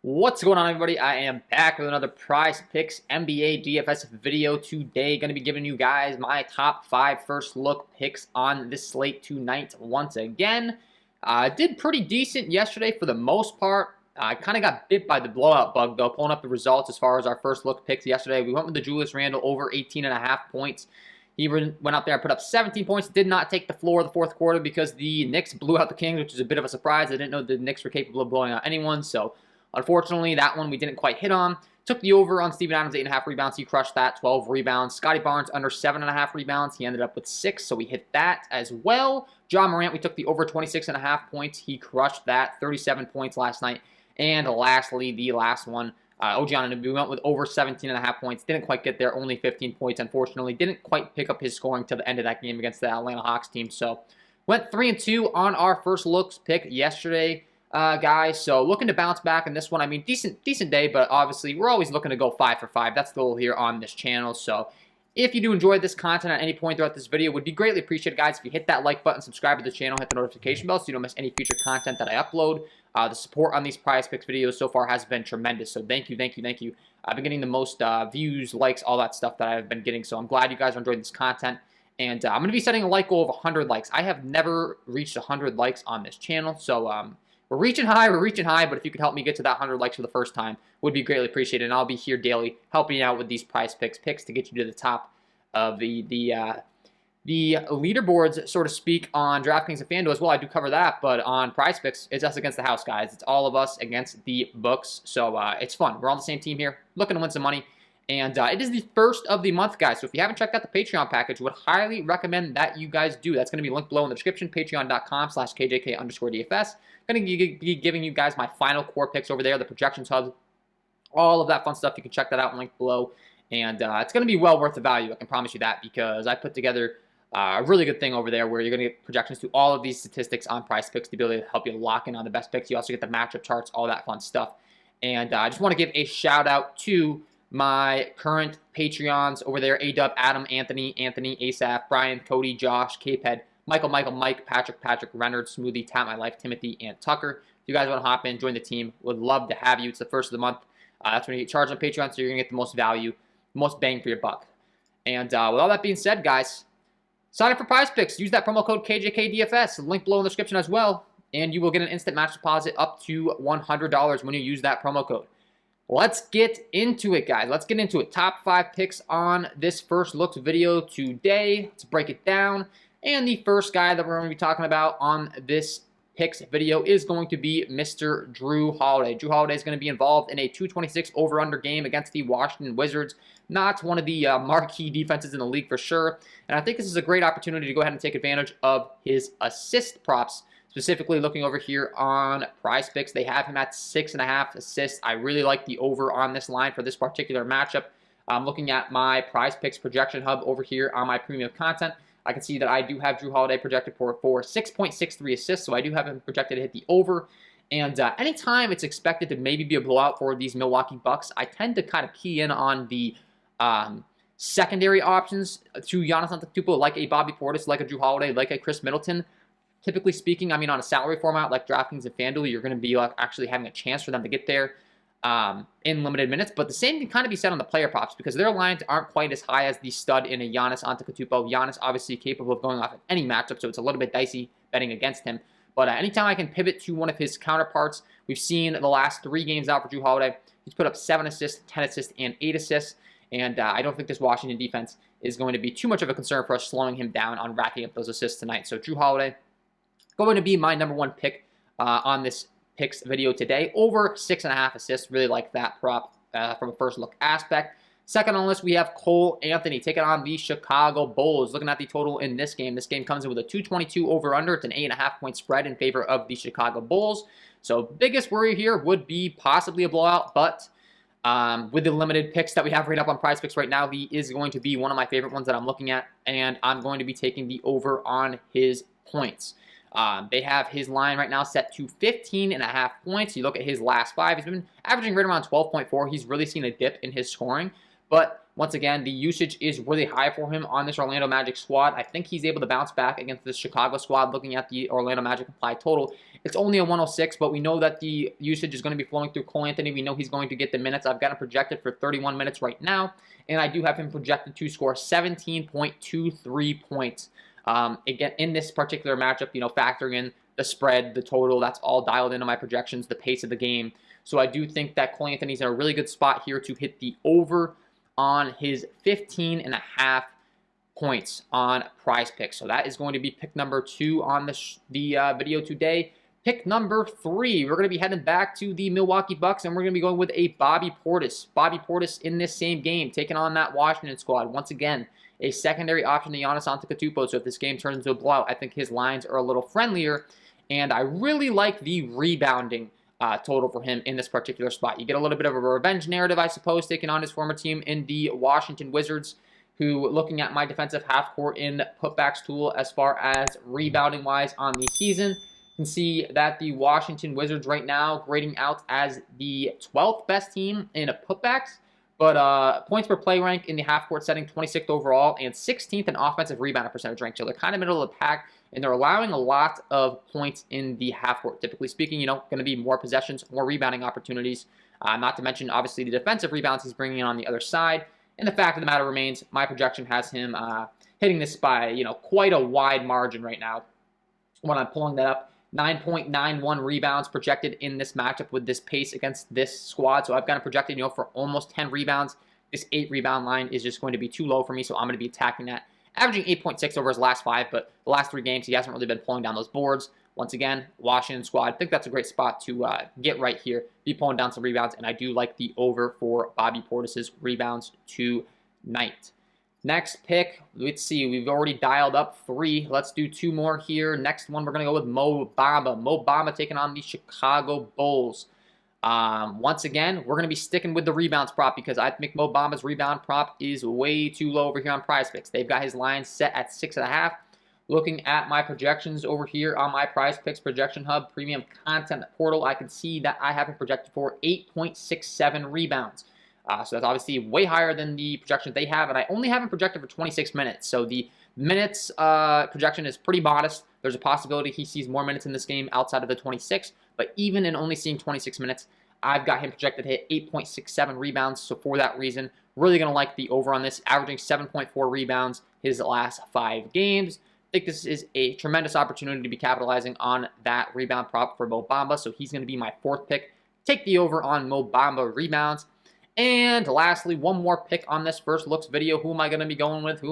What's going on, everybody? I am back with another Prizepicks NBA DFS video today. Going to be giving you guys my top 5 first look picks on this slate tonight once again. Did pretty decent yesterday for the most part. I kind of got bit by the blowout bug, though, pulling up the results as far as our first look picks yesterday. We went with the Julius Randle over 18.5 points. He went out there and put up 17 points. Did not take the floor the fourth quarter because the Knicks blew out the Kings, which is a bit of a surprise. I didn't know the Knicks were capable of blowing out anyone, so unfortunately, that one we didn't quite hit on. Took the over on Steven Adams, 8.5 rebounds. He crushed that, 12 rebounds. Scotty Barnes under 7.5 rebounds. He ended up with 6, so we hit that as well. John Morant, we took the over 26.5 points. He crushed that, 37 points last night. And lastly, the last one, OG Anunoby, we went with over 17.5 points. Didn't quite get there, only 15 points, unfortunately. Didn't quite pick up his scoring to the end of that game against the Atlanta Hawks team. So went 3-2 on our first looks pick yesterday. Guys, so looking to bounce back in this one. I mean, decent day, but obviously we're always looking to go 5 for 5. That's the goal here on this channel. So if you do enjoy this content at any point throughout this video, would be greatly appreciated, guys, if you hit that like button, subscribe to the channel, hit the notification bell so you don't miss any future content that I upload. The support on these Prizepicks videos so far has been tremendous, so thank you. I've been getting the most views, likes, all that stuff that I've been getting, so I'm glad you guys are enjoying this content. And I'm going to be setting a like goal of 100 likes. I have never reached 100 likes on this channel, so we're reaching high, but if you could help me get to that 100 likes for the first time, would be greatly appreciated. And I'll be here daily helping you out with these Prizepicks picks to get you to the top of the leaderboards, so to speak, on DraftKings and FanDuel as well. I do cover that, but on Prizepicks, it's us against the house, guys. It's all of us against the books, so it's fun. We're on the same team here, looking to win some money. And it is the first of the month, guys. So if you haven't checked out the Patreon package, would highly recommend that you guys do. That's going to be linked below in the description, patreon.com/KJK_DFS. Going to be giving you guys my final core picks over there, the projections hub, all of that fun stuff. You can check that out, linked below. And it's going to be well worth the value, I can promise you that, because I put together a really good thing over there where you're going to get projections to all of these statistics on Prizepicks to be able to help you lock in on the best picks. You also get the matchup charts, all that fun stuff. And I just want to give a shout out to my current Patreons over there: A-Dub, Adam, Anthony, Asaph, Brian, Cody, Josh, K-Ped, Michael, Mike, Patrick, Renard, Smoothie, Tap My Life, Timothy, and Tucker. If you guys want to hop in, join the team, would love to have you. It's the first of the month. That's when you get charged on Patreon, so you're going to get the most value, most bang for your buck. And with all that being said, guys, sign up for Prizepicks. Use that promo code KJKDFS, link below in the description as well, and you will get an instant match deposit up to $100 when you use that promo code. Let's get into it, guys. Let's get into it. Top 5 picks on this first looks video today. Let's break it down. And the first guy that we're going to be talking about on this picks video is going to be Mr. Jrue Holiday. Jrue Holiday is going to be involved in a 226 over-under game against the Washington Wizards. Not one of the marquee defenses in the league for sure. And I think this is a great opportunity to go ahead and take advantage of his assist props. Specifically looking over here on Prizepicks, they have him at 6.5 assists. I really like the over on this line for this particular matchup. I'm looking at my Prizepicks projection hub over here on my premium content. I can see that I do have Jrue Holiday projected for 6.63 assists, so I do have him projected to hit the over. And anytime it's expected to maybe be a blowout for these Milwaukee Bucks, I tend to kind of key in on the secondary options to Giannis Antetokounmpo, like a Bobby Portis, like a Jrue Holiday, like a Chris Middleton. Typically speaking, I mean, on a salary format like DraftKings and FanDuel, you're going to be actually having a chance for them to get there in limited minutes. But the same can kind of be said on the player props because their lines aren't quite as high as the stud in a Giannis Antetokounmpo. Giannis obviously capable of going off of any matchup, so it's a little bit dicey betting against him. But anytime I can pivot to one of his counterparts, we've seen the last 3 games out for Jrue Holiday. He's put up 7 assists, 10 assists, and 8 assists. And I don't think this Washington defense is going to be too much of a concern for us slowing him down on racking up those assists tonight. So Jrue Holiday going to be my number 1 pick on this picks video today. Over 6.5 assists. Really like that prop from a first look aspect. Second on the list, we have Cole Anthony taking on the Chicago Bulls. Looking at the total in this game comes in with a 222 over-under. It's an 8.5-point spread in favor of the Chicago Bulls. So biggest worry here would be possibly a blowout, but with the limited picks that we have right up on Prizepicks right now, he is going to be one of my favorite ones that I'm looking at, and I'm going to be taking the over on his points. They have his line right now set to 15.5 points. You look at his last 5, he's been averaging right around 12.4. He's really seen a dip in his scoring, But once again, the usage is really high for him on this Orlando Magic squad. I think he's able to bounce back against the Chicago squad. Looking at the Orlando Magic implied total, it's only a 106, but we know that the usage is going to be flowing through Cole Anthony. We know he's going to get the minutes. I've got him projected for 31 minutes right now, and I do have him projected to score 17.23 points. Again, in this particular matchup, factoring in the spread, the total, that's all dialed into my projections, the pace of the game. So I do think that Cole Anthony's in a really good spot here to hit the over on his 15.5 points on Prizepicks. So that is going to be pick number 2 on the video today. Pick number 3, we're going to be heading back to the Milwaukee Bucks, and we're going to be going with a Bobby Portis. Bobby Portis in this same game, taking on that Washington squad. Once again, a secondary option to Giannis Antetokounmpo. So if this game turns into a blowout, I think his lines are a little friendlier, and I really like the rebounding total for him in this particular spot. You get a little bit of a revenge narrative, I suppose, taking on his former team in the Washington Wizards, who, looking at my defensive half-court in putbacks tool as far as rebounding-wise on the season, can see that the Washington Wizards right now grading out as the 12th best team in putbacks, but points per play rank in the half-court setting, 26th overall, and 16th in offensive rebounding percentage rank. So they're kind of middle of the pack, and they're allowing a lot of points in the half-court. Typically speaking, going to be more possessions, more rebounding opportunities, not to mention, obviously, the defensive rebounds he's bringing in on the other side. And the fact of the matter remains, my projection has him hitting this by, quite a wide margin right now. When I'm pulling that up, 9.91 rebounds projected in this matchup with this pace against this squad. So I've got him projected, for almost 10 rebounds. This 8-rebound line is just going to be too low for me, so I'm going to be attacking that. Averaging 8.6 over his last 5, but the last 3 games, he hasn't really been pulling down those boards. Once again, Washington squad, I think that's a great spot to get right here, be pulling down some rebounds, and I do like the over for Bobby Portis' rebounds tonight. Next pick, let's see, we've already dialed up 3. Let's do 2 more here. Next one, we're going to go with Mo Bamba. Mo Bamba taking on the Chicago Bulls. Once again, we're going to be sticking with the rebounds prop because I think Mo Bamba's rebound prop is way too low over here on Prizepicks. They've got his line set at 6.5. Looking at my projections over here on my Prizepicks Projection Hub Premium Content Portal, I can see that I have him projected for 8.67 rebounds. So that's obviously way higher than the projections they have, and I only have him projected for 26 minutes. So the minutes projection is pretty modest. There's a possibility he sees more minutes in this game outside of the 26, but even in only seeing 26 minutes, I've got him projected to hit 8.67 rebounds. So for that reason, really going to like the over on this, averaging 7.4 rebounds his last 5 games. I think this is a tremendous opportunity to be capitalizing on that rebound prop for Mo Bamba, so he's going to be my 4th pick. Take the over on Mo Bamba rebounds. And lastly, one more pick on this first looks video. Who am I going to be going with?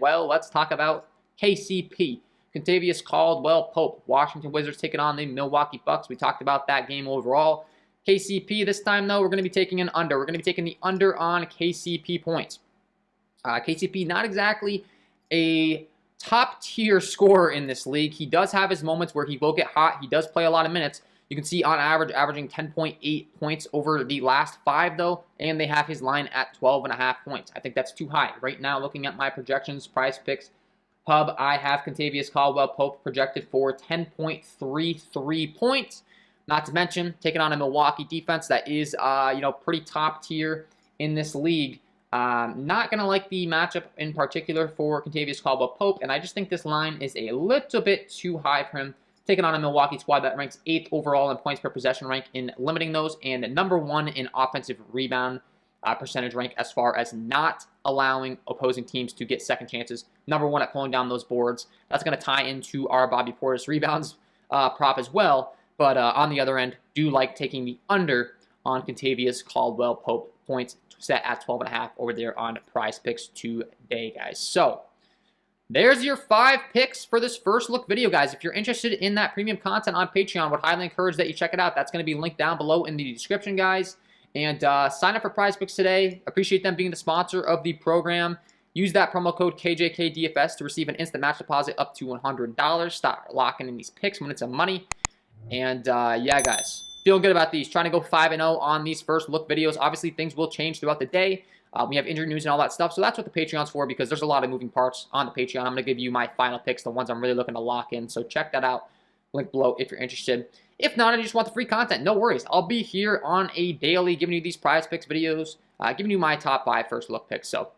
Well, let's talk about KCP. Kentavious Caldwell-Pope. Washington Wizards taking on the Milwaukee Bucks. We talked about that game overall. KCP this time, though, we're going to be taking an under. We're going to be taking the under on KCP points. KCP, not exactly a top-tier scorer in this league. He does have his moments where he will get hot. He does play a lot of minutes. You can see on average averaging 10.8 points over the last 5, though, and they have his line at 12.5 points. I think that's too high. Right now, looking at my projections, Prizepicks Hub, I have Kentavious Caldwell-Pope projected for 10.33 points. Not to mention, taking on a Milwaukee defense that is, pretty top tier in this league. Not going to like the matchup in particular for Kentavious Caldwell-Pope, and I just think this line is a little bit too high for him. Taking on a Milwaukee squad that ranks 8th overall in points per possession rank in limiting those, and number 1 in offensive rebound percentage rank as far as not allowing opposing teams to get second chances. Number 1 at pulling down those boards. That's going to tie into our Bobby Portis rebounds prop as well. But on the other end, do like taking the under on Kentavious Caldwell-Pope points set at 12.5 over there on Prizepicks today, guys. So there's your 5 picks for this first look video, guys. If you're interested in that premium content on Patreon, I would highly encourage that you check it out. That's going to be linked down below in the description, guys. And sign up for Prizepicks today. Appreciate them being the sponsor of the program. Use that promo code KJK DFS to receive an instant match deposit up to $100. Start locking in these picks when it's a money. And yeah, guys, feeling good about these. Trying to go 5-0 on these first look videos. Obviously, things will change throughout the day. We have injury news and all that stuff, so that's what the Patreon's for, because there's a lot of moving parts on the Patreon. I'm going to give you my final picks, the ones I'm really looking to lock in, so check that out. Link below if you're interested. If not, and you just want the free content, no worries. I'll be here on a daily giving you these Prizepicks videos, giving you my top 5 first look picks. So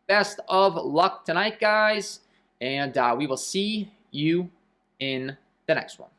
best of luck tonight, guys, and we will see you in the next one.